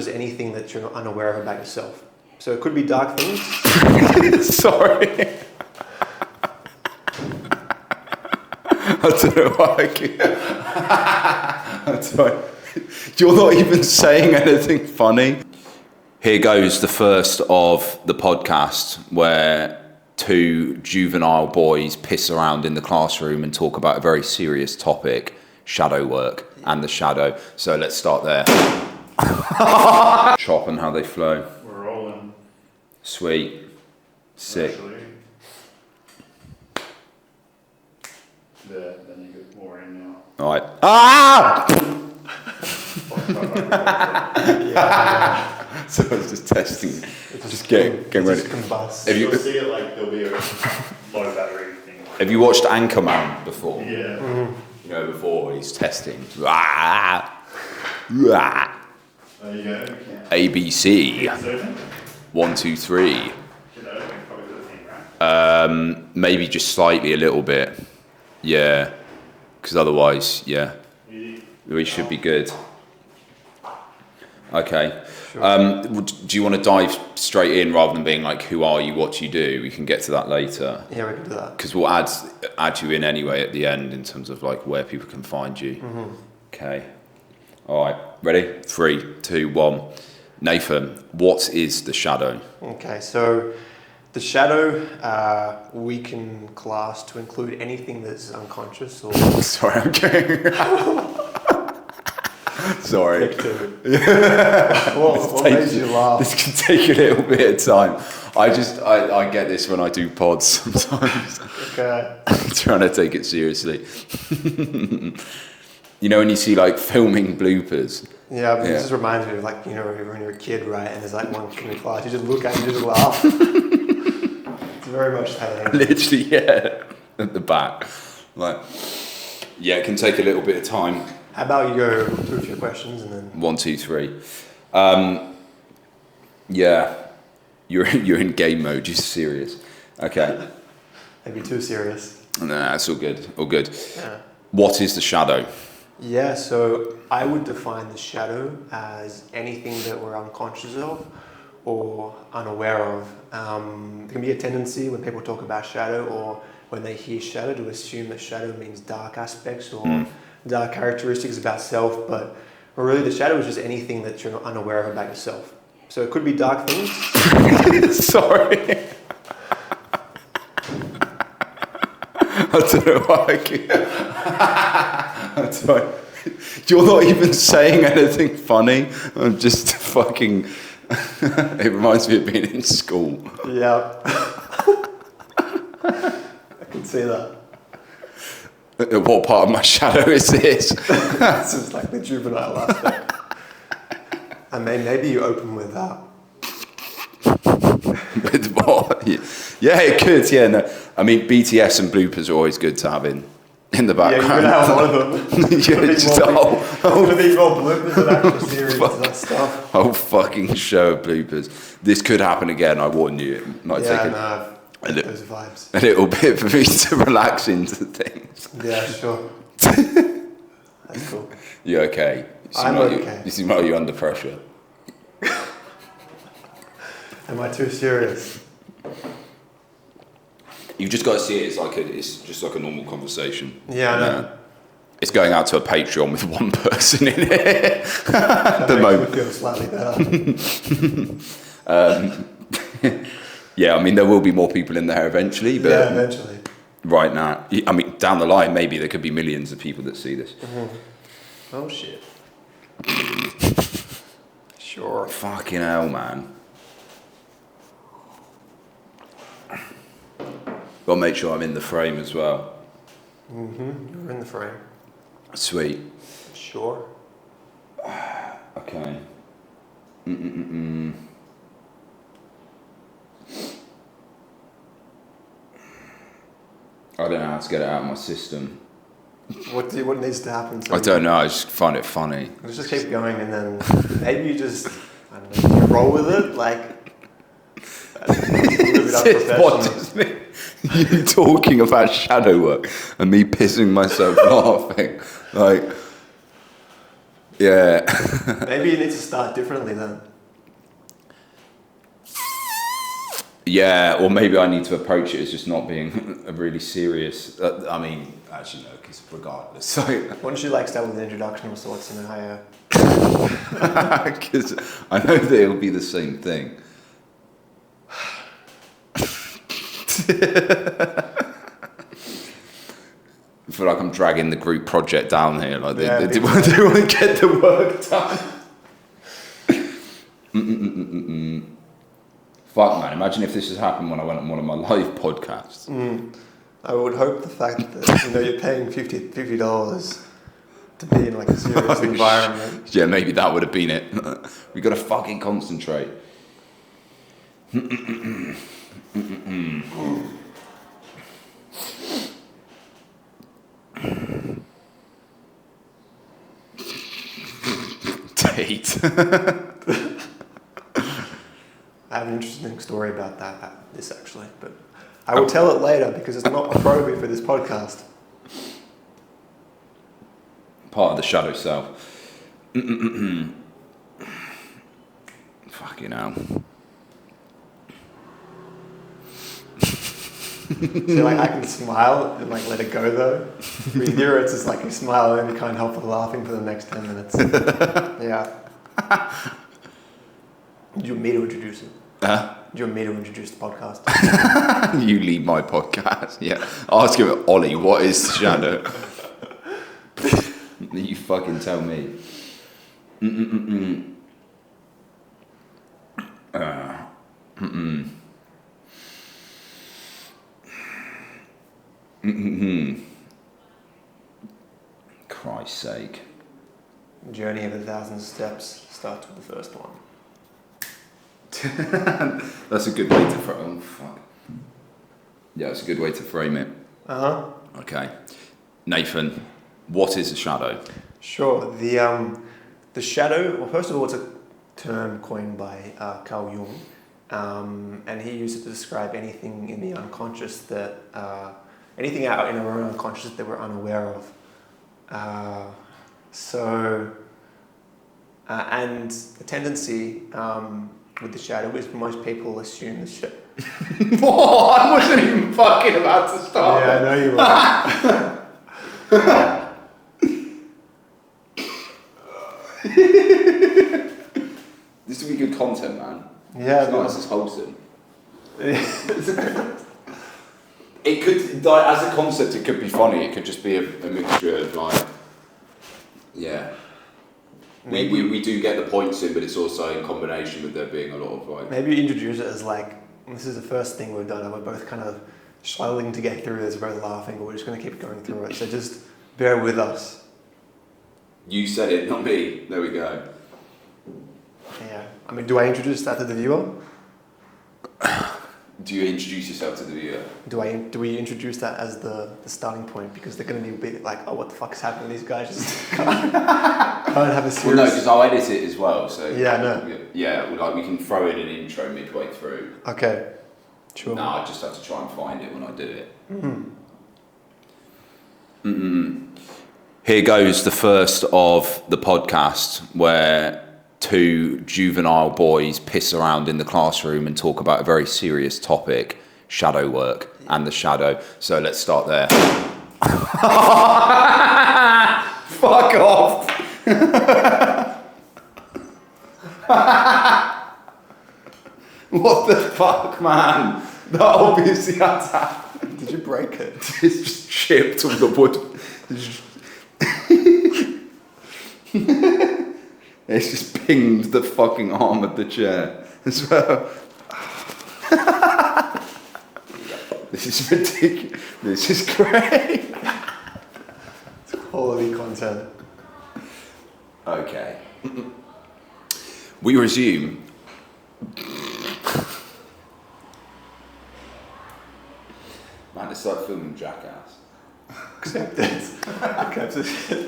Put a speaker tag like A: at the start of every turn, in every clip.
A: anything that you're unaware of about yourself. So it could be dark things.
B: Sorry. I don't know why I keep... That's right. You're not even saying anything funny. Here goes the first of the podcast where two juvenile boys piss around in the classroom and talk about a very serious topic, shadow work and the shadow. So let's start there. Chop and how they flow.
C: We're rolling.
B: Sweet. Sick.
C: Actually, then you get more in now.
B: All right. Ah! So I was just testing. Just getting ready. Have
C: You'll
B: you
C: see it like there'll be a low battery thing.
B: have you watched Anchorman before?
C: Yeah.
A: Mm-hmm.
B: You know, before he's testing. Ah! Ah!
C: There you go.
B: ABC.
C: So,
B: 1, 2, 3.
C: should I open probably the thing, right?
B: Maybe just slightly a little bit. Yeah. Because otherwise, yeah,
C: Easy.
B: we should be good. Okay.
A: Sure.
B: Do you want to dive straight in rather than being like, who are you, what do you do? We can get to that later.
A: Yeah, we can do that.
B: Because we'll add you in anyway at the end in terms of like where people can find you.
A: Mm-hmm.
B: Okay. All right. Ready? 3, 2, 1. Nathan, what is the shadow?
A: Okay, so the shadow we can class to include anything that's unconscious or
B: Sorry, I'm kidding. Sorry.
A: what made you laugh?
B: This can take a little bit of time. I get this when I do pods sometimes.
A: Okay.
B: I'm trying to take it seriously. You know when you see like filming bloopers?
A: Yeah, but this just reminds me of like, you know, when you're a kid, right, and there's like one kid in class, you just look at it and you just laugh. It's very much that.
B: Literally, yeah. At the back. Like, yeah, it can take a little bit of time.
A: How about you go through a few questions and then...
B: 1, 2, 3. Yeah, you're in game mode. You're serious. Okay.
A: Maybe too serious.
B: Nah, it's all good. All good.
A: Yeah.
B: What is the shadow?
A: Yeah, so I would define the shadow as anything that we're unconscious of or unaware of. There can be a tendency when people talk about shadow or when they hear shadow to assume that shadow means dark aspects or dark characteristics about self, but really the shadow is just anything that you're unaware of about yourself. So it could be dark things.
B: Sorry. I don't know why I keep... That's right. You're not even saying anything funny. I'm just fucking... It reminds me of being in school.
A: Yeah. I can see that.
B: What part of my shadow is this?
A: This is like the juvenile aspect. And maybe you open with that.
B: With what? Yeah, it could, yeah. No. I mean, BTS and bloopers are always good to have in the background.
A: Yeah, you're going to have one of them.
B: Yeah, just
A: It's going to be more bloopers than actual series and that stuff.
B: Whole fucking show of bloopers. This could happen again, I warn you. It might take
A: those vibes.
B: a little bit for me to relax into things.
A: Yeah, sure. That's cool.
B: You okay?
A: I'm okay.
B: You seem like you're under pressure.
A: Am I too serious?
B: You've just got to see it. It's just like a normal conversation.
A: Yeah, I know.
B: It's going out to a Patreon with one person in it.
A: That
B: the
A: makes
B: moment.
A: me feel slightly better.
B: Yeah, I mean there will be more people in there eventually, but
A: Yeah, eventually.
B: right now, I mean down the line, maybe there could be millions of people that see this.
A: Oh, shit. Sure.
B: Fucking hell, man. Got to make sure I'm in the frame as well.
A: You're in the frame.
B: Sweet.
A: Sure.
B: Okay. I don't know how to get it out of my system.
A: What needs to happen?
B: I don't know, I just find it funny.
A: Let's just keep going and then maybe you just, I don't know, you roll with it, like...
B: What does me? You talking about shadow work and me pissing myself laughing. Like, Yeah.
A: Maybe you need to start differently then.
B: Yeah, or maybe I need to approach it as just not being a really serious. I mean, actually no, because regardless. So,
A: Why don't you like start with an introduction of sorts and then how you...
B: because I know that it'll be the same thing. I feel like I'm dragging the group project down here. Like
A: Yeah,
B: they want to get the work done. Fuck man, imagine if this has happened when I went on one of my live podcasts.
A: I would hope the fact that you're paying $50 to be in like a serious environment.
B: Yeah, maybe that would have been it. We got to fucking concentrate. Tate.
A: I have an interesting story about this actually, but I will tell it later because it's not appropriate for this podcast.
B: Part of the shadow self. Fucking hell.
A: So like I can smile and like let it go though. With here it's just like you smile and you can't help but laughing for the next 10 minutes. Yeah. Do you want me to introduce it?
B: Huh?
A: Do you want me to introduce the podcast?
B: You lead my podcast. Yeah. Ask him, Ollie, what is shadow? You fucking tell me. Christ's sake.
A: Journey of 1,000 steps starts with the first one.
B: That's a good way to frame. Oh fuck. Yeah, it's a good way to frame it. Okay, Nathan, what is a shadow?
A: Sure. The shadow. Well, first of all, it's a term coined by Carl Jung, and he used it to describe anything in the unconscious that anything out in our own unconscious that we're unaware of. And the tendency with the shadow is most people assume the shit.
B: Whoa, I wasn't even fucking about to start.
A: Yeah, I know you were.
B: This will be good content, man.
A: Yeah,
B: it's nice. It's wholesome. It could, like, as a concept, it could be funny. It could just be a mixture of like, yeah. We do get the points in, but it's also in combination with there being a lot of like.
A: Maybe you introduce it as like, this is the first thing we've done, and we're both kind of struggling to get through this, we're both laughing, but we're just going to keep going through it. So just bear with us.
B: You said it, not me. There we go.
A: Yeah. I mean, do I introduce that to the viewer?
B: Do you introduce yourself to the viewer?
A: Do we introduce that as the starting point? Because they're going to be a bit like, oh, what the fuck is happening? These guys just can't have a serious...
B: Well, no, because I'll edit it as well, so...
A: Yeah, I know.
B: Yeah, like we can throw in an intro midway through.
A: Okay, sure.
B: No, I just have to try and find it when I do it. Here goes the first of the podcast where two juvenile boys piss around in the classroom and talk about a very serious topic, shadow work and the shadow. So let's start there. Fuck off. What the fuck, man? That obviously had to happen.
A: Did you break it?
B: It's just chipped all the wood. It's just pinged the fucking arm of the chair as well. This is ridiculous. This is great.
A: It's quality content.
B: Okay. We resume. Man, it's like filming Jackass.
A: Except it's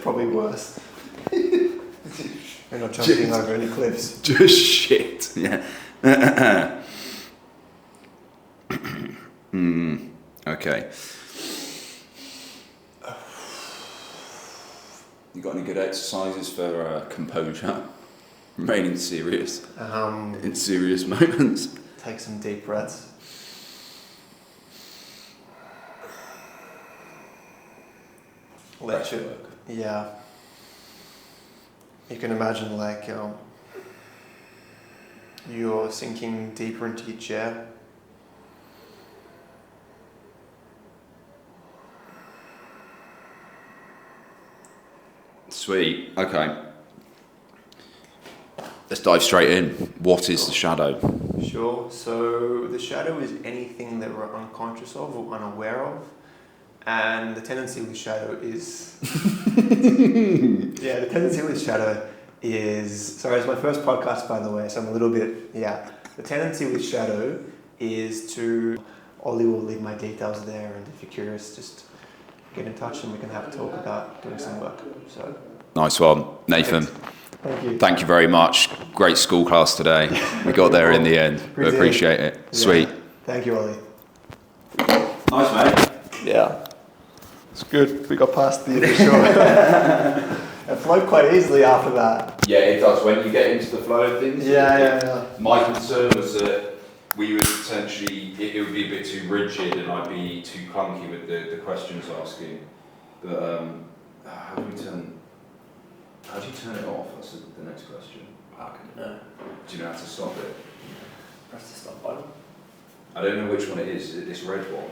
A: probably worse. We're not jumping over any cliffs.
B: Just shit. Yeah. Okay. You got any good exercises for composure? Remaining serious in serious moments.
A: Take some deep breaths. Let you, yeah. You can imagine like you're sinking deeper into your chair.
B: Sweet. Okay. Let's dive straight in. What is the shadow?
A: Sure. So the shadow is anything that we're unconscious of or unaware of. And the tendency with shadow is... the tendency with shadow is... Sorry, it's my first podcast, by the way, so I'm a little bit... The tendency with shadow is to... Ollie will leave my details there, and if you're curious, just get in touch and we can have a talk about doing some work. So
B: Nice one. Nathan,
A: thank you.
B: thank you very much. Great school class today. We got there in the end. We appreciate it. Sweet.
A: Thank you, Ollie.
B: Nice, mate.
A: Yeah. It's good. We got past the initial. It flowed quite easily after that.
B: Yeah, it does. When you get into the flow of things.
A: Yeah.
B: My concern was that we would potentially, it would be a bit too rigid and I'd be too clunky with the questions asking. But how do you turn it off? That's the next question.
A: No.
B: Do you know how to stop it?
A: Press the stop button.
B: I don't know which one it is. Is it this red one?